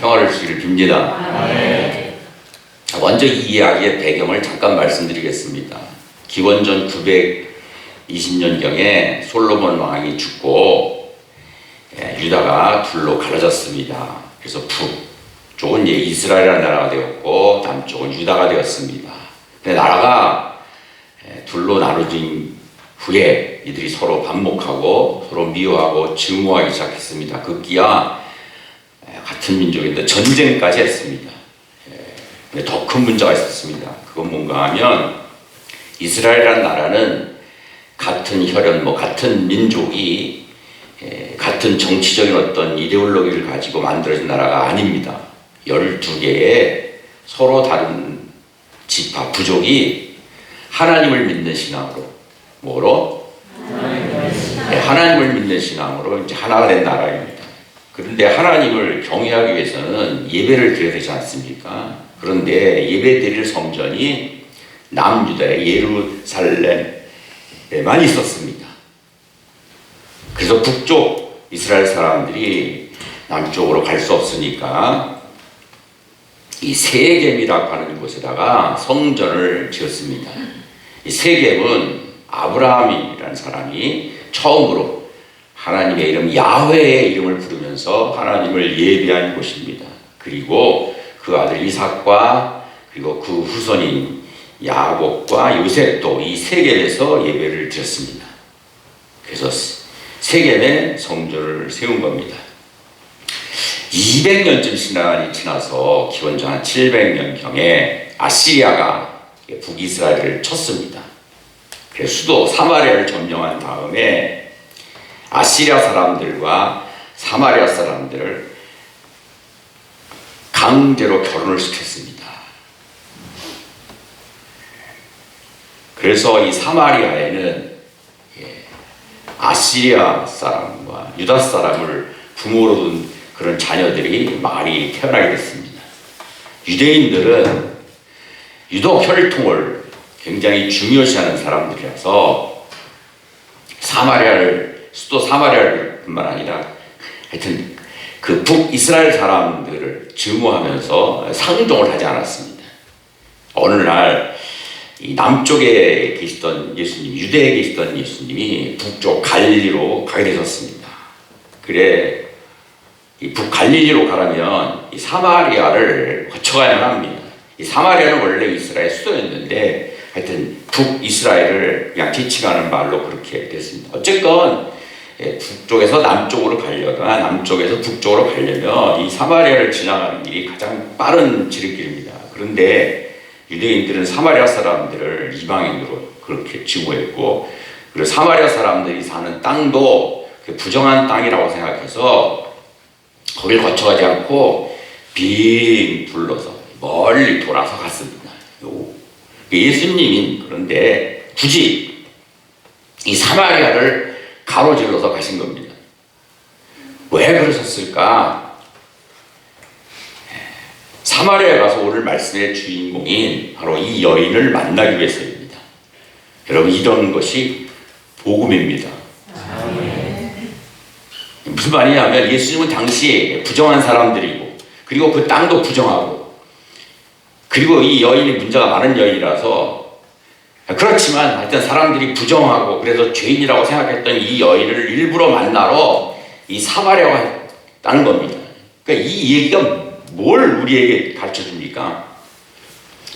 평화를 주기를 빕니다. 먼저 이 이야기의 배경을 잠깐 말씀드리겠습니다. 기원전 920년경에 솔로몬 왕이 죽고 유다가 둘로 갈라졌습니다. 그래서 북쪽은 이스라엘이라는 나라가 되었고 남쪽은 유다가 되었습니다. 근데 나라가 둘로 나눠진 후에 이들이 서로 반목하고 서로 미워하고 증오하기 시작했습니다. 급기야 같은 민족인데 전쟁까지 했습니다. 더 큰 문제가 있었습니다. 그건 뭔가 하면 이스라엘이라는 나라는 같은 혈연, 같은 민족이 같은 정치적인 어떤 이데올로기를 가지고 만들어진 나라가 아닙니다. 12개의 서로 다른 지파, 부족이 하나님을 믿는 신앙으로 뭐로? 하나님을 믿는 신앙으로 이제 하나가 된 나라입니다. 그런데 하나님을 경외하기 위해서는 예배를 드려야 되지 않습니까? 그런데 예배 드릴 성전이 남유다의 예루살렘에만 있었습니다. 그래서 북쪽 이스라엘 사람들이 남쪽으로 갈 수 없으니까 이 세겜이라고 하는 곳에다가 성전을 지었습니다. 이 세겜은 아브라함이라는 사람이 처음으로 하나님의 이름 야훼의 이름을 부르면서 하나님을 예배한 곳입니다. 그리고 그 아들 이삭과 그리고 그 후손인 야곱과 요셉도 이 세겜에서 예배를 드렸습니다. 그래서 세겜에 성전을 세운 겁니다. 200년쯤 시간이 지나서 기원전 한 700년경에 아시리아가 북이스라엘을 쳤습니다. 그래서 수도 사마리아를 점령한 다음에 아시리아 사람들과 사마리아 사람들을 강제로 결혼을 시켰습니다. 그래서 이 사마리아에는 아시리아 사람과 유다 사람을 부모로 둔 그런 자녀들이 많이 태어나게 됐습니다. 유대인들은 유독 혈통을 굉장히 중요시하는 사람들이라서 수도 사마리아를 뿐만 아니라 하여튼 그 북이스라엘 사람들을 증오하면서 상종을 하지 않았습니다. 어느 날 이 남쪽에 계시던 예수님, 유대에 계시던 예수님이 북쪽 갈릴리로 가게 되셨습니다. 그래 이 북갈릴리로 가려면 이 사마리아를 거쳐가야만 합니다. 이 사마리아는 원래 이스라엘 수도였는데 하여튼 북이스라엘을 그냥 지칭하는 말로 그렇게 됐습니다. 어쨌건 북쪽에서 남쪽으로 가려거나 남쪽에서 북쪽으로 가려면 이 사마리아를 지나가는 길이 가장 빠른 지름길입니다. 그런데 유대인들은 사마리아 사람들을 이방인으로 그렇게 증오했고, 그리고 사마리아 사람들이 사는 땅도 부정한 땅이라고 생각해서 거길 거쳐가지 않고 빙 둘러서 멀리 돌아서 갔습니다. 예수님인 그런데 굳이 이 사마리아를 가로질러서 가신 겁니다. 왜 그러셨을까? 사마리아에 가서 오늘 말씀의 주인공인 바로 이 여인을 만나기 위해서입니다. 여러분, 이런 것이 복음입니다. 무슨 말이냐면 예수님은 당시 부정한 사람들이고, 그리고 그 땅도 부정하고, 그리고 이 여인이 문제가 많은 여인이라서, 그렇지만 하여튼 사람들이 부정하고 그래서 죄인이라고 생각했던 이 여인을 일부러 만나러 이 사마리아가 가는 겁니다. 그러니까 이 얘기가 뭘 우리에게 가르쳐 줍니까?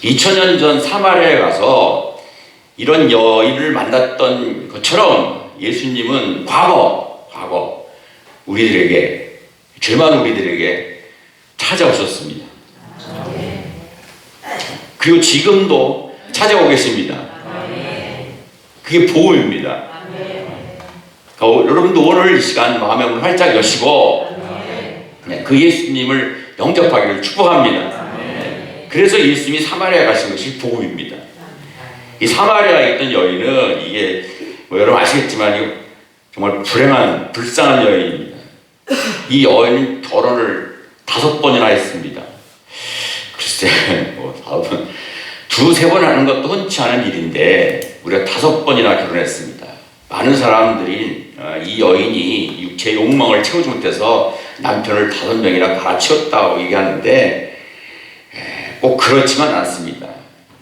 2000년 전 사마리아에 가서 이런 여인을 만났던 것처럼 예수님은 과거 우리들에게, 죄 많은 우리들에게 찾아오셨습니다. 그리고 지금도 찾아오고 계십니다. 그게 복음입니다. 그러니까 여러분도 오늘 이 시간 마음의 문을 활짝 여시고 그 예수님을 영접하기를 축복합니다. 그래서 예수님이 사마리아에 가신 것이 복음입니다. 이 사마리아에 있던 여인은 이게 여러분 아시겠지만 이거 정말 불쌍한 여인입니다. 이 여인은 결혼을 5번이나 했습니다. 글쎄, 두세 번 하는 것도 흔치 않은 일인데 우리가 5번이나 결혼했습니다. 많은 사람들이 이 여인이 육체의 욕망을 채우지 못해서 남편을 5명이나 갈아치웠다고 얘기하는데 꼭 그렇지만 않습니다.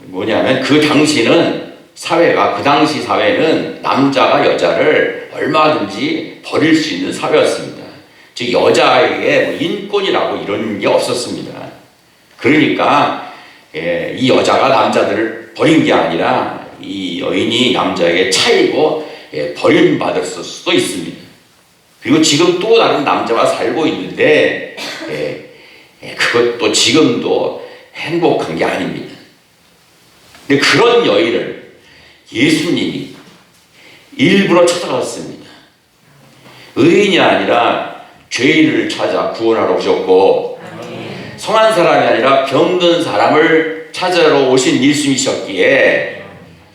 뭐냐면 그 당시는 사회가, 그 당시 사회는 남자가 여자를 얼마든지 버릴 수 있는 사회였습니다. 즉 여자에게 뭐 인권이라고 이런 게 없었습니다. 그러니까 이 여자가 남자들을 버린 게 아니라 이 여인이 남자에게 차이고 버림받을 수도 있습니다. 그리고 지금 또 다른 남자와 살고 있는데 그것도 지금도 행복한 게 아닙니다. 근데 그런 여인을 예수님이 일부러 찾아갔습니다. 의인이 아니라 죄인을 찾아 구원하러 오셨고, 성한 사람이 아니라 병든 사람을 찾으러 오신 예수님이셨기에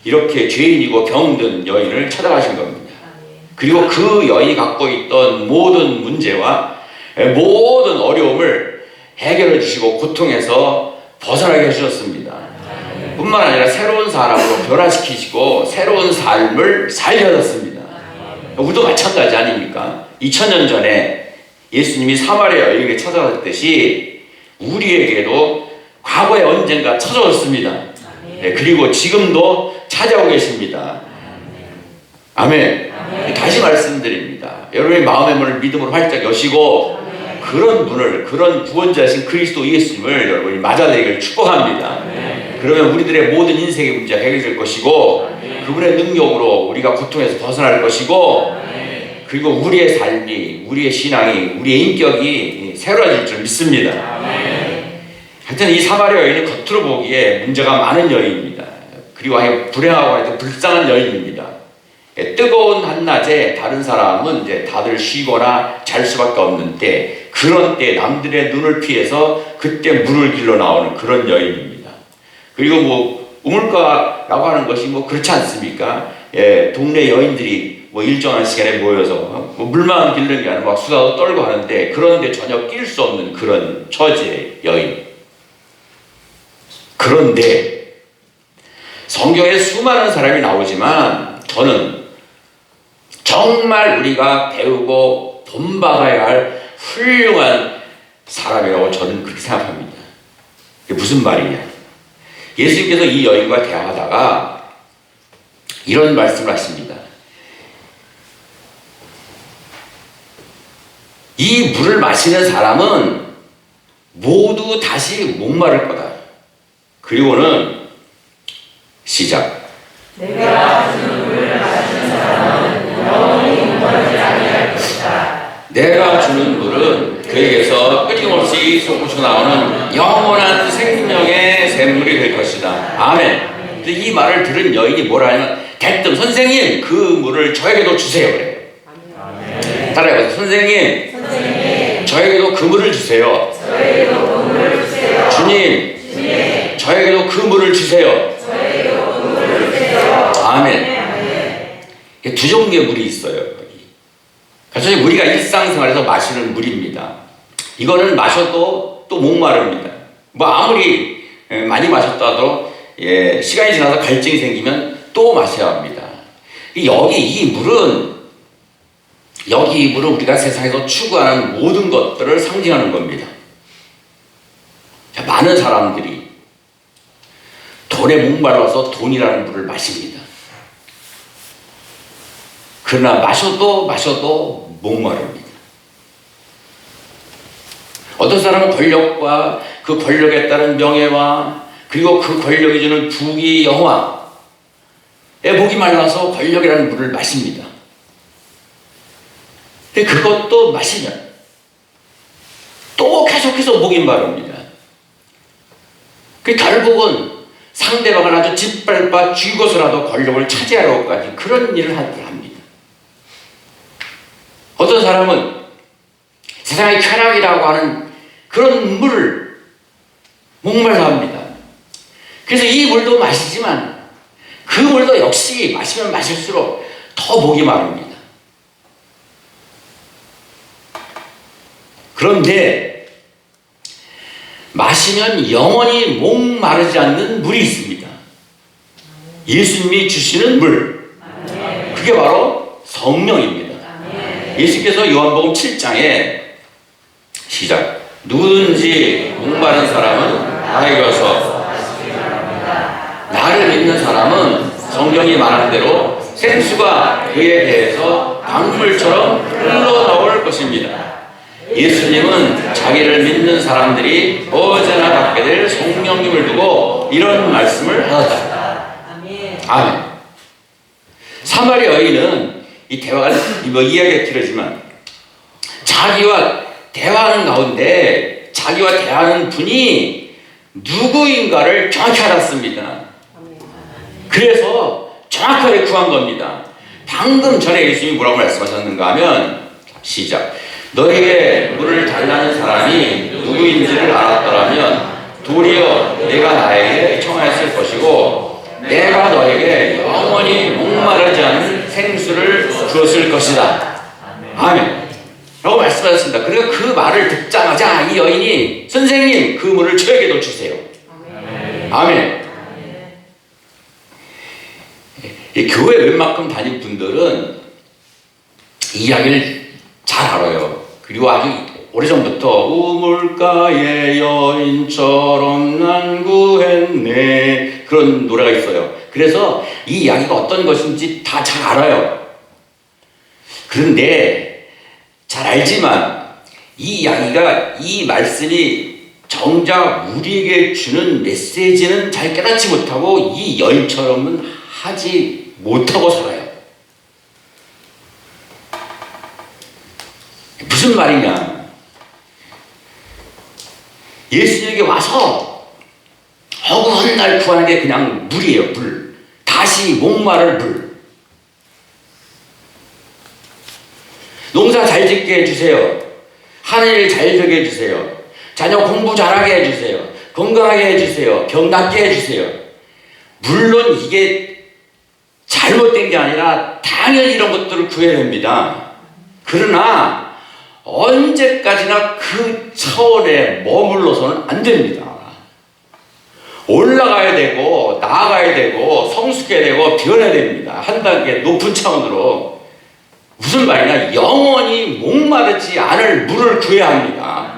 이렇게 죄인이고 병든 여인을 찾아가신 겁니다. 그리고 그 여인이 갖고 있던 모든 문제와 모든 어려움을 해결해 주시고 고통에서 벗어나게 해주셨습니다. 뿐만 아니라 새로운 사람으로 변화시키시고 새로운 삶을 살려줬습니다. 우리도 마찬가지 아닙니까? 2000년 전에 예수님이 사마리아 여인에게 찾아왔듯이 우리에게도 과거에 언젠가 찾아왔습니다. 그리고 지금도 찾아오고 계십니다. 아멘. 다시 말씀드립니다. 여러분의 마음의 문을 믿음으로 활짝 여시고 그런 분을, 그런 구원자이신 그리스도 예수님을 여러분이 맞아들이기를 축복합니다. 그러면 우리들의 모든 인생의 문제가 해결될 것이고 그분의 능력으로 우리가 고통에서 벗어날 것이고 그리고 우리의 삶이, 우리의 신앙이, 우리의 인격이 새로워질 줄 믿습니다. 하여튼 이 사마리아 여인은 겉으로 보기에 문제가 많은 여인입니다. 그리고 아예 불행하고 해도 불쌍한 여인입니다. 뜨거운 한낮에 다른 사람은 이제 다들 쉬거나 잘 수밖에 없는데 그런 때 남들의 눈을 피해서 그때 물을 길러 나오는 그런 여인입니다. 그리고 뭐 우물가라고 하는 것이 뭐 그렇지 않습니까? 동네 여인들이 뭐 일정한 시간에 모여서 뭐 물만 길르는 게 아니라 막 수다도 떨고 하는데 그런데 전혀 낄 수 없는 그런 처지의 여인. 그런데 성경에 수많은 사람이 나오지만 저는 정말 우리가 배우고 본받아야 할 훌륭한 사람이라고 저는 그렇게 생각합니다. 이게 무슨 말이냐? 예수님께서 이 여인과 대화하다가 이런 말씀을 하십니다. 이 물을 마시는 사람은 모두 다시 목마를 거다. 그리고는 시작. 내가 주는 물을 마시는 사람은 영원히 목마르지 아니할 것이다. 내가 주는 물은 그에게서 끊임없이 솟구쳐 나오는 영원한 생명의 샘물이 될 것이다. 아멘. 근데 이 말을 들은 여인이 뭐라 하냐면 대뜸 선생님 그 물을 저에게도 주세요 그래요. 따라해보세요. 선생님 저에게도 그 물을 주세요. 주님 저에게도 그 물을 주세요. 아멘. 두 종류의 물이 있어요. 그래서 우리가 일상생활에서 마시는 물입니다. 이거는 마셔도 또 목마릅니다. 뭐 아무리 많이 마셨다도 시간이 지나서 갈증이 생기면 또 마셔야 합니다. 여기 이 물은 우리가 세상에서 추구하는 모든 것들을 상징하는 겁니다. 자, 많은 사람들이 돈에 목말라서 돈이라는 물을 마십니다. 그러나 마셔도 목마릅니다. 어떤 사람은 권력과 그 권력에 따른 명예와 그리고 그 권력이 주는 부귀 영화에 목이 말라서 권력이라는 물을 마십니다. 근데 그것도 마시면 또 계속해서 목이 마릅니다. 결국은 상대방을 아주 짓밟아 죽여서라도 권력을 차지하려고까지 그런 일을 합니다. 어떤 사람은 세상의 쾌락이라고 하는 그런 물을 목말라 합니다. 그래서 이 물도 마시지만 그 물도 역시 마시면 마실수록 더 목이 마릅니다. 그런데 마시면 영원히 목마르지 않는 물이 있습니다. 예수님이 주시는 물. 그게 바로 성령입니다. 예수께서 요한복음 7장에 시작. 누구든지 목마른 사람은 나에게 와서 나를 믿는 사람은 성경이 말한 대로 생수가 그의 배에서 강물처럼 흘러나올 것입니다. 예수님은 자기를 믿는 사람들이 언제나 받게 될 성령님을 두고 이런 말씀을 하셨다. 아멘. 사마리아 여인은 이 대화가 이야기가 길어지만 자기와 대화하는 가운데 자기와 대화하는 분이 누구인가를 정확히 알았습니다. 그래서 정확하게 구한 겁니다. 방금 전에 예수님이 뭐라고 말씀하셨는가 하면 시작. 너에게 물을 달라는 사람이 누구인지를 알았더라면 도리어 내가 나에게 청하였을 것이고 내가 너에게 영원히 목마르지 않은 생수를 주었을 것이다. 아멘. 라고 말씀하셨습니다. 그리고 그 말을 듣자마자 이 여인이 선생님 그 물을 저에게도 주세요. 아멘. 교회 웬만큼 다닌 분들은 이 이야기를 잘 알아요. 그리고 아주 오래전부터 우물가의 여인처럼 난 구했네 그런 노래가 있어요. 그래서 이 이야기가 어떤 것인지 다 잘 알아요. 그런데 잘 알지만 이 이야기가 이 말씀이 정작 우리에게 주는 메시지는 잘 깨닫지 못하고 이 여인처럼은 하지 못하고 살아요. 무슨 말이냐? 예수님에게 와서 허구한 날 구하는 게 그냥 물이에요. 물. 다시 목마를 물. 농사 잘 짓게 해주세요. 하는 일 잘 되게 해주세요. 자녀 공부 잘하게 해주세요. 건강하게 해주세요. 병 낫게 해주세요. 물론 이게 잘못된 게 아니라 당연히 이런 것들을 구해야 됩니다. 그러나 언제까지나 그 차원에 머물러서는 안 됩니다. 올라가야 되고 나아가야 되고 성숙해야 되고 변해야 됩니다. 한 단계 높은 차원으로. 무슨 말이냐? 영원히 목마르지 않을 물을 구해야 합니다.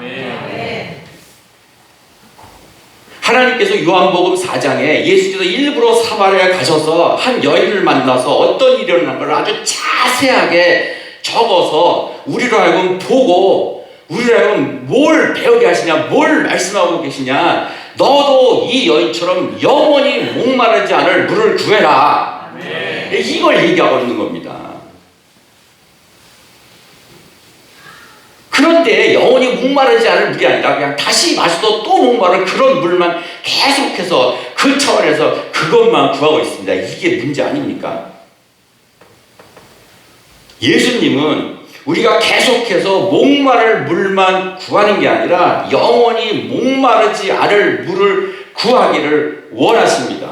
하나님께서 요한복음 4장에 예수께서 일부러 사마리아에 가셔서 한 여인을 만나서 어떤 일이 일어난 걸 아주 자세하게 적어서 우리로 하여금 보고 우리로 하여금 뭘 배우게 하시냐, 뭘 말씀하고 계시냐. 너도 이 여인처럼 영원히 목마르지 않을 물을 구해라. 이걸 얘기하고 있는 겁니다. 그런데 영원히 목마르지 않을 물이 아니라 그냥 다시 마셔도 또 목마른 그런 물만 계속해서 그 차원에서 그것만 구하고 있습니다. 이게 문제 아닙니까? 예수님은 우리가 계속해서 목마를 물만 구하는 게 아니라 영원히 목마르지 않을 물을 구하기를 원하십니다.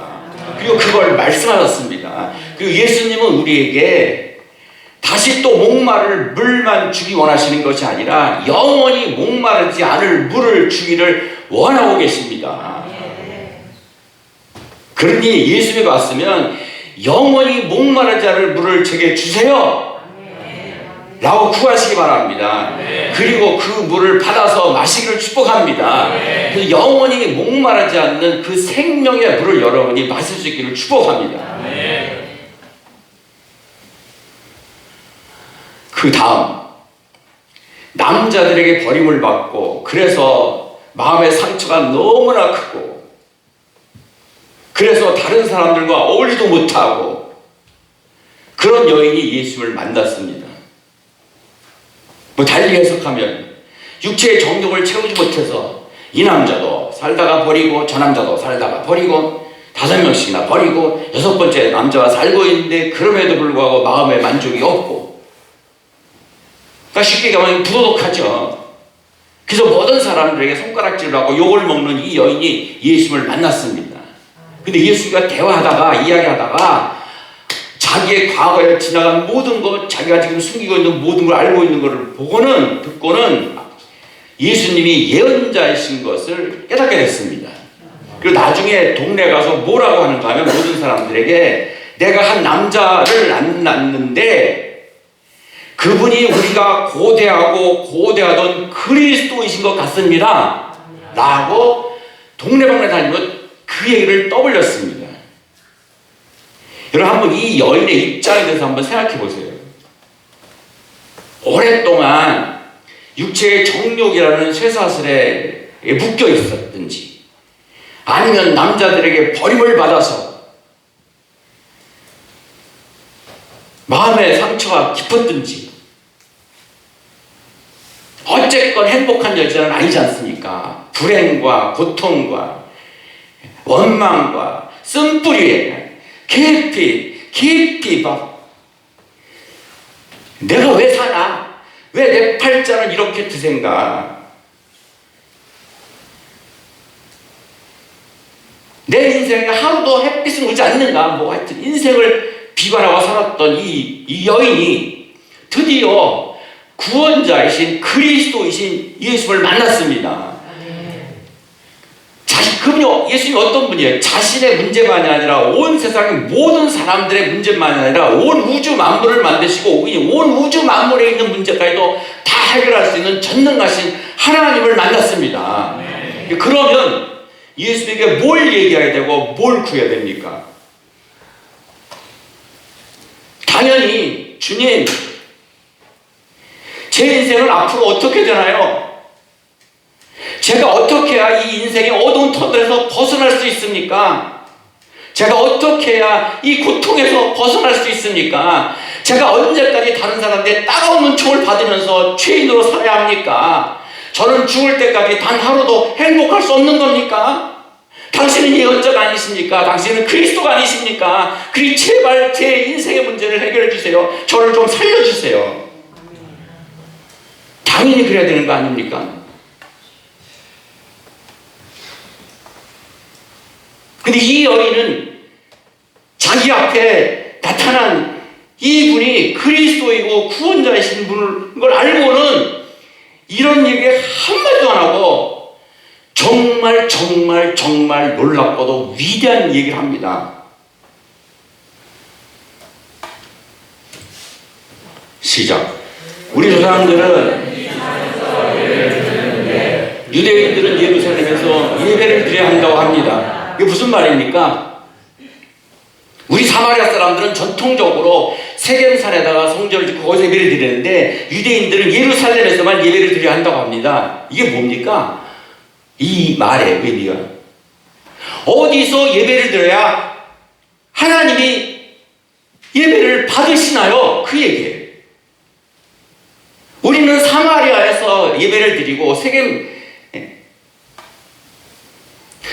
그리고 그걸 말씀하셨습니다. 그리고 예수님은 우리에게 다시 또 목마를 물만 주기 원하시는 것이 아니라 영원히 목마르지 않을 물을 주기를 원하고 계십니다. 그러니 예수님이 왔으면 영원히 목마르지 않을 물을 제게 주세요 라고 구하시기 바랍니다. 그리고 그 물을 받아서 마시기를 축복합니다. 그래서 영원히 목마르지 않는 그 생명의 물을 여러분이 마실 수 있기를 축복합니다. 그 다음 남자들에게 버림을 받고 그래서 마음의 상처가 너무나 크고 그래서 다른 사람들과 어울리도 못하고 그런 여인이 예수를 만났습니다. 뭐 달리 해석하면 육체의 정욕을 채우지 못해서 이 남자도 살다가 버리고 저 남자도 살다가 버리고 5명씩이나 버리고 6번째 남자와 살고 있는데 그럼에도 불구하고 마음에 만족이 없고 그러니까 쉽게 말하면 부도덕하죠. 그래서 모든 사람들에게 손가락질을 하고 욕을 먹는 이 여인이 예수님을 만났습니다. 근데 예수가 대화하다가 이야기하다가 자기의 과거에 지나간 모든 것, 자기가 지금 숨기고 있는 모든 걸 알고 있는 것을 보고는 듣고는 예수님이 예언자이신 것을 깨닫게 됐습니다. 그리고 나중에 동네 가서 뭐라고 하는가 하면 모든 사람들에게 내가 한 남자를 안 낳는데 그분이 우리가 고대하던 그리스도이신 것 같습니다. 라고 동네방네 다니면서 그 얘기를 떠벌렸습니다. 여러분 한번 이 여인의 입장에 대해서 한번 생각해 보세요. 오랫동안 육체의 정욕이라는 쇠사슬에 묶여 있었든지 아니면 남자들에게 버림을 받아서 마음의 상처가 깊었든지 어쨌건 행복한 여자는 아니지 않습니까? 불행과 고통과 원망과 쓴뿌리에 깊이 막 내가 왜 사나? 왜 내 팔자는 이렇게 드센가? 내 인생에 하루도 햇빛은 오지 않는가? 뭐 하여튼 인생을 비관하고 살았던 이 여인이 드디어 구원자이신 그리스도이신 예수를 만났습니다. 그분이 예수님이 어떤 분이에요? 자신의 문제만이 아니라 온 세상의 모든 사람들의 문제만이 아니라 온 우주 만물을 만드시고 온 우주 만물에 있는 문제까지도 다 해결할 수 있는 전능하신 하나님을 만났습니다. 그러면 예수님에게 뭘 얘기해야 되고 뭘 구해야 됩니까? 당연히 주님, 제 인생은 앞으로 어떻게 되나요? 제가 어떻게 해야 이 인생의 어두운 터널에서 벗어날 수 있습니까? 제가 어떻게 해야 이 고통에서 벗어날 수 있습니까? 제가 언제까지 다른 사람들의 따가운 눈총을 받으면서 죄인으로 살아야 합니까? 저는 죽을 때까지 단 하루도 행복할 수 없는 겁니까? 당신은 예언자가 아니십니까? 당신은 그리스도가 아니십니까? 그리 제발 제 인생의 문제를 해결해 주세요. 저를 좀 살려주세요. 당연히 그래야 되는 거 아닙니까? 근데 이 여인은 자기 앞에 나타난 이분이 그리스도이고 구원자이신 분을 걸 알고는 이런 얘기에 한마디도 안 하고 정말 놀랍고도 위대한 얘기를 합니다. 시작. 우리 조상들은 유대인들은 예루살렘에서 예배를 드려야 한다고 합니다. 이게 무슨 말입니까? 우리 사마리아 사람들은 전통적으로 세겜산에다가 성전을 짓고 거기서 예배를 드리는데 유대인들은 예루살렘에서만 예배를 드려야 한다고 합니다. 이게 뭡니까? 이 말의 의미가 어디서 예배를 드려야 하나님이 예배를 받으시나요? 그 얘기예요. 우리는 사마리아에서 예배를 드리고 세겜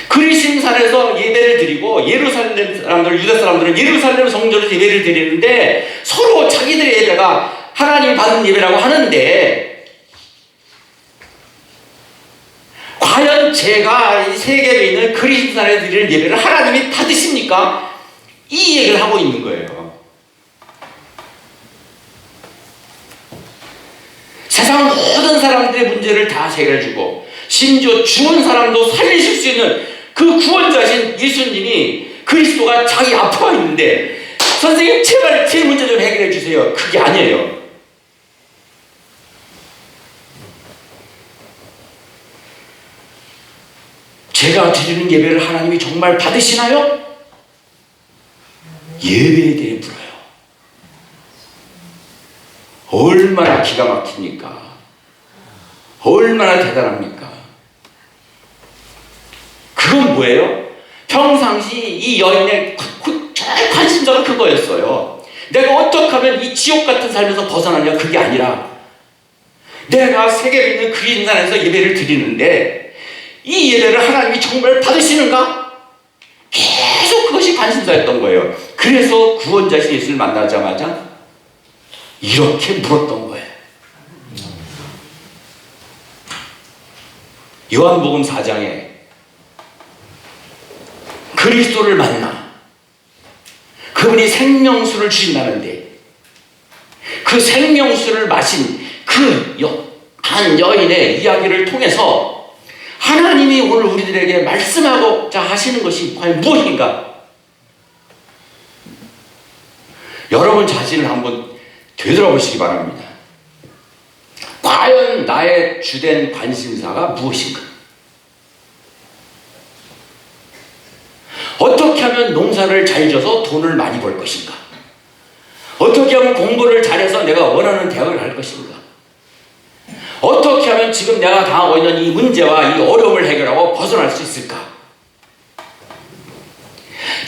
그리심산에서 예배를 드리고 예루살렘 사람들, 유다 사람들은 예루살렘 성전에서 예배를 드리는데 서로 자기들의 예배가 하나님이 받은 예배라고 하는데 과연 제가 이 세계에 있는 그리심산에 드리는 예배를 하나님이 받으십니까? 이 얘기를 하고 있는 거예요. 세상 모든 사람들의 문제를 다 해결해주고 심지어 죽은 사람도 살리실 수 있는 그 구원자신 예수님이 그리스도가 자기 앞에 와 있는데 선생님 제발 제 문제 좀 해결해 주세요. 그게 아니에요. 제가 드리는 예배를 하나님이 정말 받으시나요? 예배에 대해 물어요. 얼마나 기가 막힙니까? 얼마나 대단합니까? 그건 뭐예요? 평상시 이 여인의 제일 관심사가 그거였어요. 내가 어떻게 하면 이 지옥 같은 삶에서 벗어나냐? 그게 아니라 내가 세계에 있는 그리스도에서 예배를 드리는데 이 예배를 하나님이 정말 받으시는가? 계속 그것이 관심사였던 거예요. 그래서 구원자신 예수를 만나자마자 이렇게 물었던 거예요. 요한복음 4장에 그리스도를 만나 그분이 생명수를 주신다는데 그 생명수를 마신 그 한 여인의 이야기를 통해서 하나님이 오늘 우리들에게 말씀하고자 하시는 것이 과연 무엇인가? 여러분 자신을 한번 되돌아보시기 바랍니다. 과연 나의 주된 관심사가 무엇인가? 어떻게 하면 농사를 잘 져서 돈을 많이 벌 것인가? 어떻게 하면 공부를 잘해서 내가 원하는 대학을 갈 것인가? 어떻게 하면 지금 내가 당하고 있는 이 문제와 이 어려움을 해결하고 벗어날 수 있을까?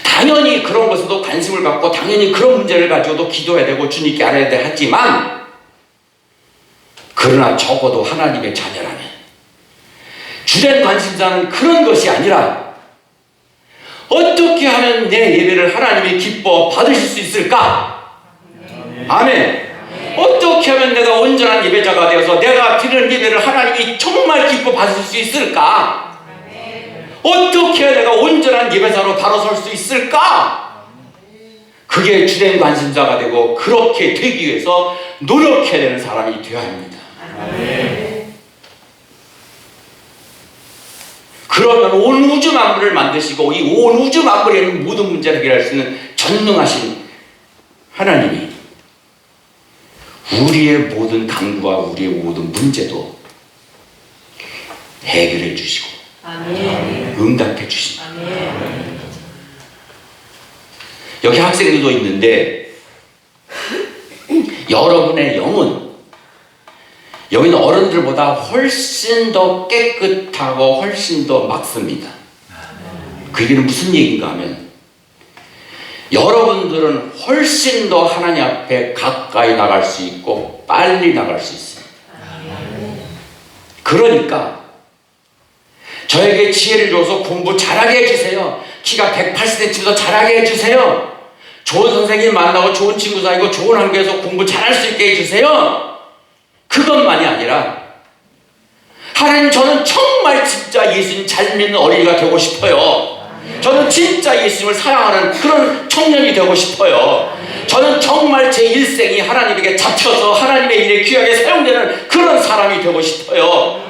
당연히 그런 것에도 관심을 갖고 당연히 그런 문제를 가지고도 기도해야 되고 주님께 알아야 돼 하지만, 그러나 적어도 하나님의 자녀라면 주된 관심사는 그런 것이 아니라 어떻게 하면 내 예배를 하나님이 기뻐 받으실 수 있을까? 아멘. 어떻게 하면 내가 온전한 예배자가 되어서 내가 드리는 예배를 하나님이 정말 기뻐 받으실 수 있을까? 어떻게 해야 내가 온전한 예배자로 바로 설 수 있을까? 그게 주된 관심사가 되고, 그렇게 되기 위해서 노력해야 되는 사람이 되어야 합니다. 그러면 온 우주 만물을 만드시고 이 온 우주 만물에 있는 모든 문제를 해결할 수 있는 전능하신 하나님이 우리의 모든 강구와 우리의 모든 문제도 해결해 주시고 응답해 주신다. 여기 학생들도 있는데, 여러분의 영은 여기는 어른들보다 훨씬 더 깨끗하고 훨씬 더 맑습니다. 그 얘기는 무슨 얘기인가 하면, 여러분들은 훨씬 더 하나님 앞에 가까이 나갈 수 있고 빨리 나갈 수 있습니다. 그러니까 저에게 지혜를 줘서 공부 잘하게 해주세요. 키가 180cm보다 잘하게 해주세요. 좋은 선생님 만나고 좋은 친구 사귀고 좋은 학교에서 공부 잘할 수 있게 해주세요. 그것만이 아니라, 하나님, 저는 정말 진짜 예수님 잘 믿는 어린이가 되고 싶어요. 저는 진짜 예수님을 사랑하는 그런 청년이 되고 싶어요. 저는 정말 제 일생이 하나님에게 잡혀서 하나님의 일에 귀하게 사용되는 그런 사람이 되고 싶어요.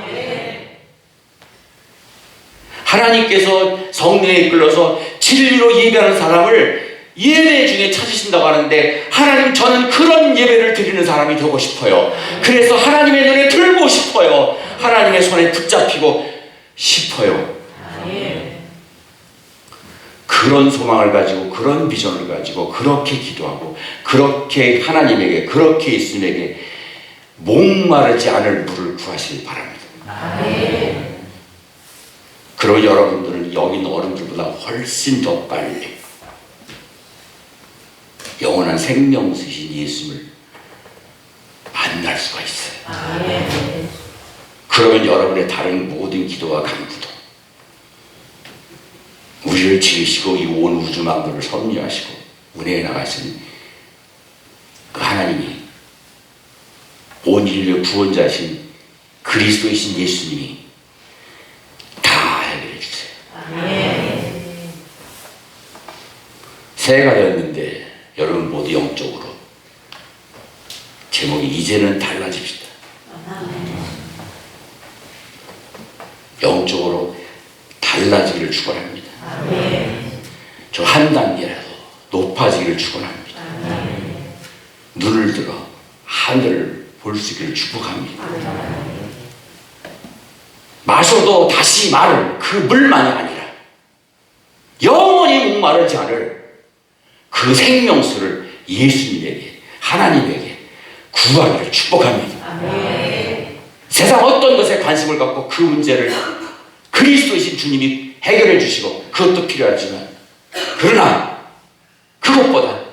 하나님께서 성령에 이끌려서 진리로 예배하는 사람을 예배 중에 찾으신다고 하는데, 하나님, 저는 그런 예배를 드리는 사람이 되고 싶어요. 그래서 하나님의 눈에 들고 싶어요. 하나님의 손에 붙잡히고 싶어요. 그런 소망을 가지고, 그런 비전을 가지고 그렇게 기도하고, 그렇게 하나님에게, 그렇게 예수님에게 목마르지 않을 물을 구하시길 바랍니다. 그리고 여러분들은 여기 있는 어른들보다 훨씬 더 빨리 영원한 생명수신 예수님을 만날 수가 있어요. 그러면 여러분의 다른 모든 기도와 간구도, 우리를 지으시고 이 온 우주 만물을 섭리하시고 은혜에 나가신 그 하나님이, 온 인류의 구원자신 그리스도이신 예수님이 다 해결해 주세요. 새해가 되었는데 여러분 모두 영적으로 제목이 이제는 달라집시다. 영적으로 달라지기를 축원합니다. 저 한 단계라도 높아지기를 축원합니다. 눈을 들어 하늘을 볼 수 있기를 축복합니다. 마셔도 다시 마를 그 물만이 아니라 영원히 목마르지 않을 그 생명수를 예수님에게, 하나님에게 구하기를 축복합니다. 세상 어떤 것에 관심을 갖고 그 문제를 그리스도이신 주님이 해결해 주시고, 그것도 필요하지만, 그러나 그것보다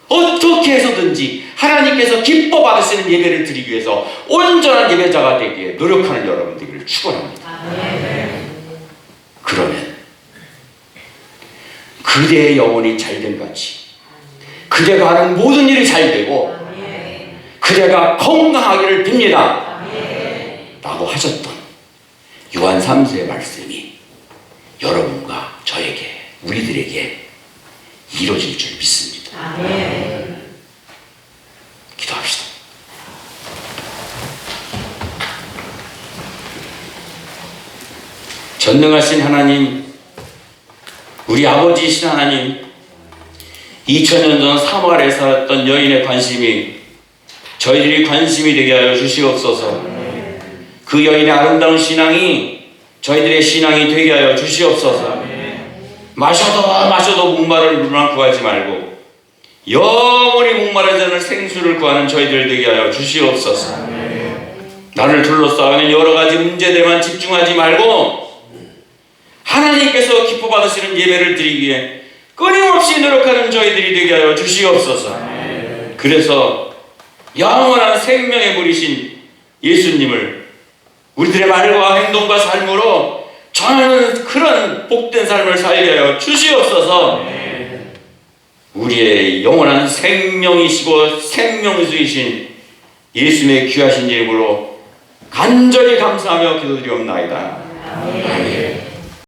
어떻게 해서든지 하나님께서 기뻐 받으시는 예배를 드리기 위해서 온전한 예배자가 되기에 노력하는 여러분 되기를 축원합니다. 그러면 그대의 영혼이 잘된 같이 그대가 하는 모든 일이 잘되고 그대가 건강하기를 빕니다 라고 하셨던 요한 3세의 말씀이 여러분과 저에게, 우리들에게 이루어질 줄 믿습니다. 기도합시다. 전능하신 하나님, 우리 아버지이신 하나님, 2000년 전 사마리아에 살았던 여인의 관심이 저희들이 관심이 되게 하여 주시옵소서. 그 여인의 아름다운 신앙이 저희들의 신앙이 되게 하여 주시옵소서. 마셔도 목마를 물만 구하지 말고 영원히 목마르지 않을 생수를 구하는 저희들 되게 하여 주시옵소서. 나를 둘러싸는 여러 가지 문제들만 집중하지 말고 하나님께서 기뻐 받으시는 예배를 드리기 위해 끊임없이 노력하는 저희들이 되게 하여 주시옵소서. 그래서 영원한 생명의 물이신 예수님을 우리들의 말과 행동과 삶으로 전하는 그런 복된 삶을 살게 하여 주시옵소서. 우리의 영원한 생명이시고 생명수이신 예수님의 귀하신 이름으로 간절히 감사하며 기도드리옵나이다. 아멘.